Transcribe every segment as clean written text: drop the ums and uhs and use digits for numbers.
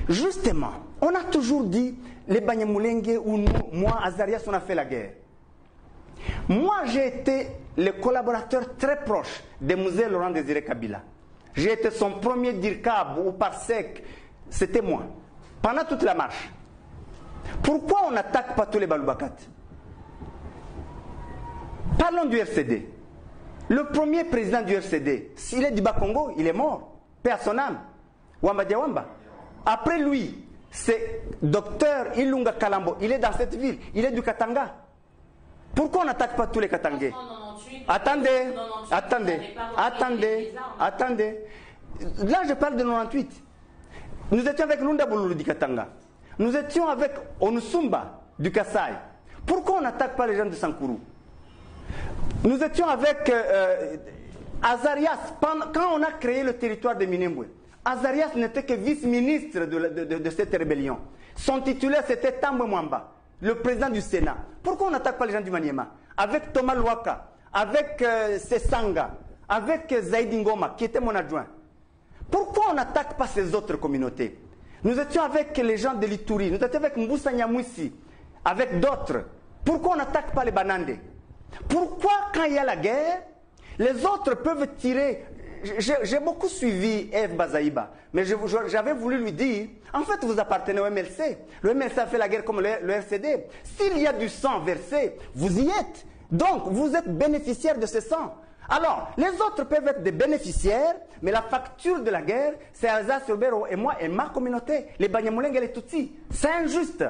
Justement, on a toujours dit, les Banyamulenge ou nous, moi, Azarias, on a fait la guerre. Moi, j'ai été le collaborateur très proche de Musée Laurent Désiré Kabila. J'ai été son premier DIRCAB ou PARSEC, c'était moi, pendant toute la marche. Pourquoi on n'attaque pas tous les Baloubakat? Parlons du RCD. Le premier président du RCD, s'il est du Bas-Congo, il est mort. Paix à son âme. Wamba Diawamba. Après lui, c'est docteur Ilunga Kalambo. Il est dans cette ville. Il est du Katanga. Pourquoi on n'attaque pas tous les Katangais? Attendez. Là, je parle de 98. Nous étions avec Lunda Bolulu du Katanga. Nous étions avec Onusumba du Kassai. Pourquoi on n'attaque pas les gens de Sankuru? Nous étions avec Azarias. Quand on a créé le territoire de Minembwe, Azarias n'était que vice-ministre de cette rébellion. Son titulaire, c'était Tambwe Mwamba, le président du Sénat. Pourquoi on n'attaque pas les gens du Maniema? Avec Thomas Luaka, avec Sesanga, avec Zaidi Ngoma, qui était mon adjoint. Pourquoi on n'attaque pas ces autres communautés? Nous étions avec les gens de l'Ituri, nous étions avec Mboussa Nyamwisi, avec d'autres. Pourquoi on n'attaque pas les Banandé? Pourquoi, quand il y a la guerre, les autres peuvent tirer? J'ai beaucoup suivi Eve Bazaïba, mais j'avais voulu lui dire, en fait, vous appartenez au MLC. Le MLC a fait la guerre comme le RCD. S'il y a du sang versé, vous y êtes. Donc, vous êtes bénéficiaire de ce sang. Alors, les autres peuvent être des bénéficiaires, mais la facture de la guerre, c'est Alsace, Sobero et moi et ma communauté, les Banyamulenge et les Tutsis. C'est injuste.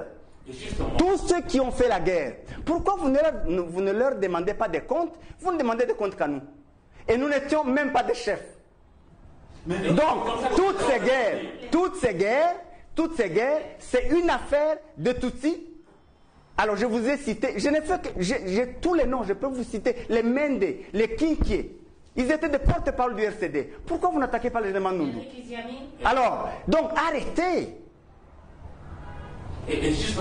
Tous ceux qui ont fait la guerre, pourquoi vous ne leur demandez pas des comptes? Vous ne demandez des comptes qu'à nous. Et nous n'étions même pas des chefs. Donc, toutes ces guerres, c'est une affaire de Tutsis. Alors, je vous ai cité, je n'ai fait que, j'ai tous les noms, je peux vous citer, les Mende, les Kinkie. Ils étaient des porte-parole du RCD. Pourquoi vous n'attaquez pas les Mandundu? Alors, donc, arrêtez. Et justement,